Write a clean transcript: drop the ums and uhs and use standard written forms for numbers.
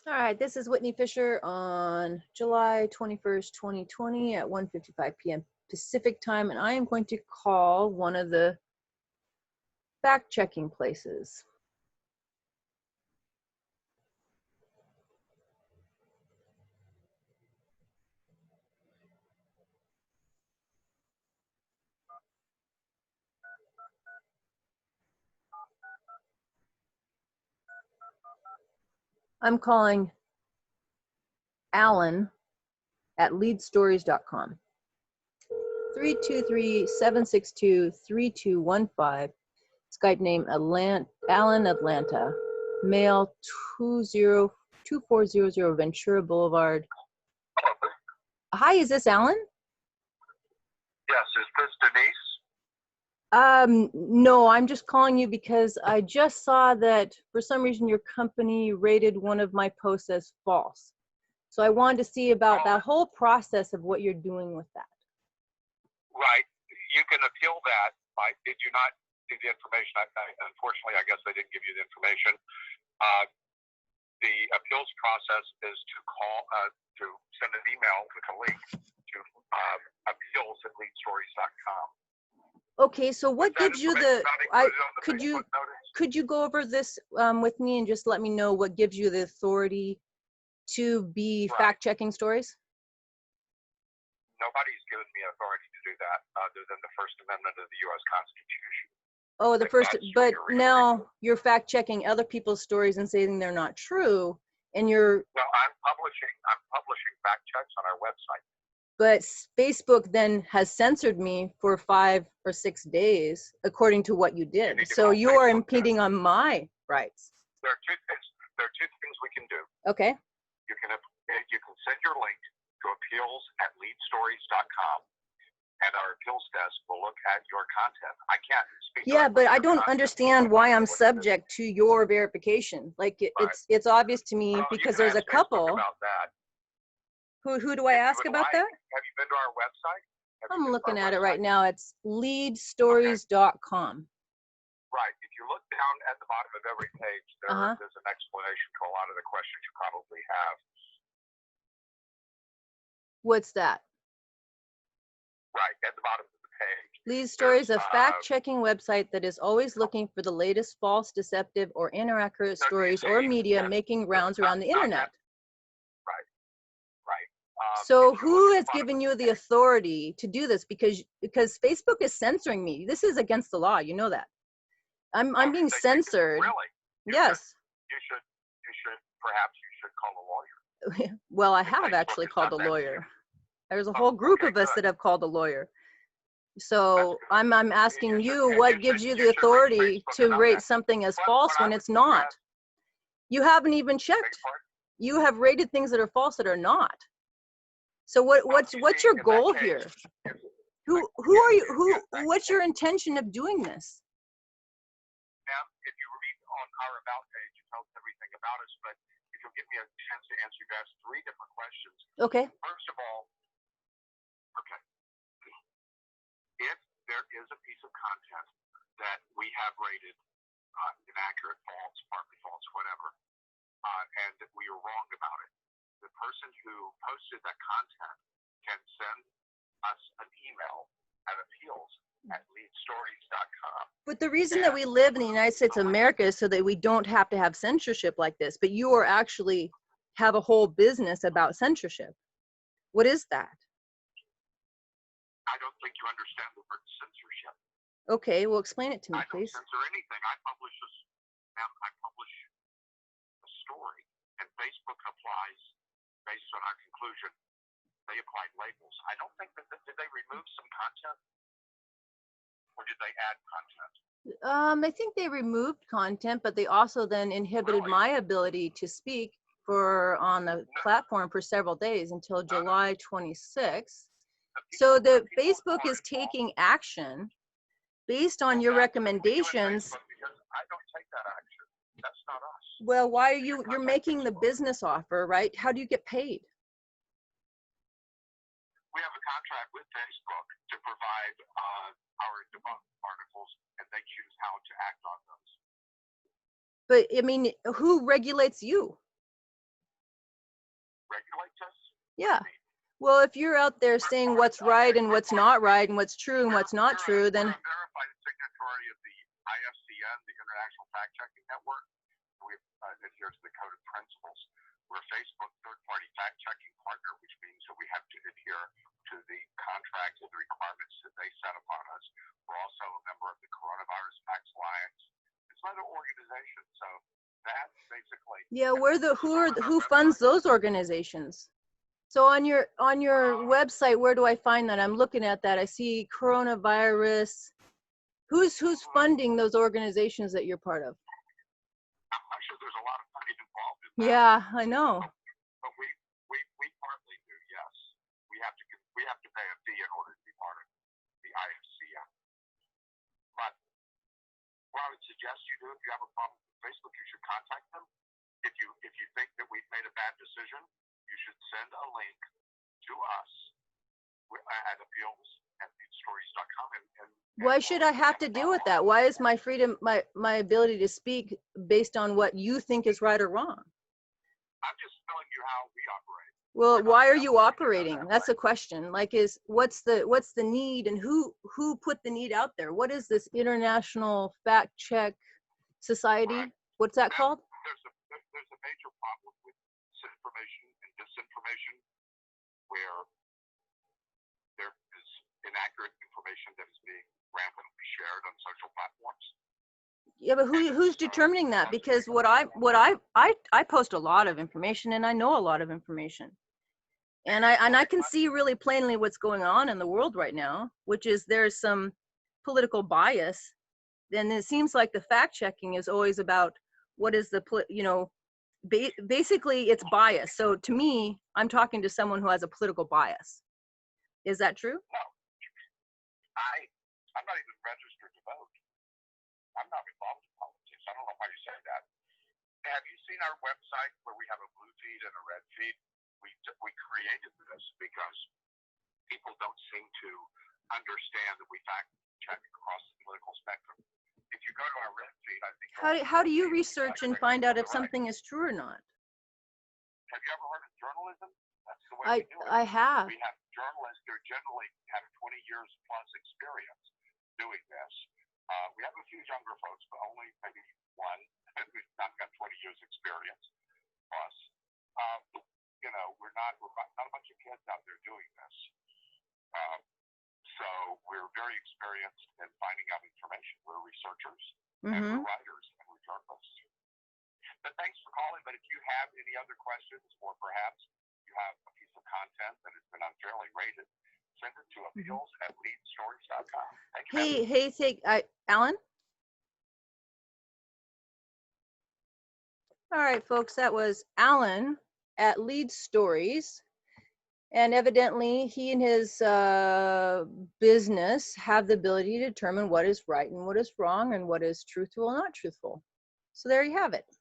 All right, this is Whitney Fisher on July 21st, 2020 at 1:55 p.m. Pacific time, and I am going to call one of the fact-checking places. I'm calling Alan at leadstories.com. 323-762-3215. Skype name Alan Atlanta. Mail 2400 Ventura Boulevard. Hi, is this Alan? Yes, is this Denise? No, I'm just calling you because I just saw that for some reason your company rated one of my posts as false. So I wanted to see about that whole process of what you're doing with that. Right. You can appeal that. Did you not see the information? Unfortunately, I guess they didn't give you the information. The appeals process is to send an email with a link to appeals@leadstories.com. Okay, so what gives you the? Could you go over this with me and just let me know what gives you the authority to be fact-checking stories? Nobody's given me authority to do that other than the First Amendment of the U.S. Constitution. Oh, the first, but now you're fact-checking other people's stories and saying they're not true, and you're. Well, I'm publishing fact checks on our website. But Facebook then has censored me for 5 or 6 days, according to what you did. So you are impeding on my rights. There are two things we can do. Okay. You can send your link to appeals@leadstories.com, and our appeals desk will look at your content. I can't speak. Yeah, but I don't understand why I'm subject to your verification. Like it's obvious to me because there's a couple. About that. Who do I ask about that? Have you been to our website? I'm looking at it right now. It's leadstories.com. Right. If you look down at the bottom of every page, there's an explanation to a lot of the questions you probably have. What's that? Right, at the bottom of the page. Lead Stories, a fact-checking website that is always looking for the latest false, deceptive, or inaccurate stories or media making rounds around the internet. So who has given you the authority to do this? Because Facebook is censoring me. This is against the law. You know that. I'm being censored. Really? Yes. Perhaps you should call a lawyer. Well, I have actually called a lawyer. There's a whole group of us that have called a lawyer. So I'm asking you, what gives you the authority to rate something as false when it's not? You haven't even checked. You have rated things that are false that are not. So what's your goal here? Who are you? What's your intention of doing this? Now, if you read on our about page, it tells everything about us. But if you'll give me a chance to answer, you've asked 3 different questions. Okay. First of all, if there is a piece of content that we have rated inaccurate, false, partly false, whatever, and that we are wrong about it, the person who posted that content can send us an email at appeals@leadstories.com. But the reason that we live in the United States of America is so that we don't have to have censorship like this. But you are actually have a whole business about censorship. What is that? I don't think you understand the word censorship. Okay, well, explain it to me, please. I don't censor anything. I publish a story, and Facebook applies based on our conclusion. They applied labels. I don't think did they remove some content, or did they add content? I think they removed content, but they also then inhibited my ability to speak on the platform for several days until July 26th. So the Facebook is taking action based on your recommendations. I don't take that action. That's not us. Well, why are you're making the business offer, right? How do you get paid? We have a contract with Facebook to provide our debunked articles, and they choose how to act on those. But I mean, who regulates you? regulate us? Yeah. Well, if you're out there saying what's right and what's not right and what's true and what's not true, then we're a verified signatory of the IFCN, the International Fact Checking Network. We adhere to the Code of Principles. We're a Facebook third-party fact-checking partner, which means that we have to adhere to the contracts and the requirements that they set upon us. We're also a member of the Coronavirus Facts Alliance. It's another organization, so that's basically. yeah, who funds those organizations? So on your website, where do I find that? I'm looking at that. I see coronavirus. Who's funding those organizations that you're part of? I'm sure there's a lot of money involved in that. Yeah, I know. But we partly do, yes. We have to pay a fee in order to be part of the IFCN. But what I would suggest you do, if you have a problem with Facebook, you should contact them. If you think that we've made a bad decision, you should send a link to us at appeals@leadstories.com. And Why should I have to deal with that? Why is my freedom, my ability to speak based on what you think is right or wrong? I'm just telling you how we operate. Well, why are you operating? That's a question. Like, what's the need, and who put the need out there? What is this International Fact Check Society? What's that called? There's a major problem with misinformation and disinformation, where there is inaccurate information that is being rampantly shared on social platforms. Yeah, but who's determining that? Because what I post a lot of information, and I know a lot of information, and I can see really plainly what's going on in the world right now, which is there's some political bias. Then it seems like the fact checking is always about what is the basically it's bias. So to me, I'm talking to someone who has a political bias. Is that true? No, I'm not even registered to vote. I'm not involved in politics. I don't know why you say that. Have you seen our website where we have a blue feed and a red feed? We created this because people don't seem to understand that we fact check across the political spectrum. If you go to our red feed, I think. How do you research and find out if something is true or not? Have you ever heard of journalism? That's the way we do it. I have. We have journalists who generally have 20 years plus experience doing this. We have a few younger folks, but only maybe one who's not got 20 years experience plus. We're not a bunch of kids out there doing this. So we're very experienced in finding out information. We're researchers and we're writers and we're journalists. But thanks for calling. But if you have any other questions, or perhaps you have a piece of content that has been unfairly rated, send it to appeals@leadstories.com. Hey, Alan? All right, folks, that was Alan at Lead Stories. And evidently, he and his business have the ability to determine what is right and what is wrong and what is truthful and not truthful. So there you have it.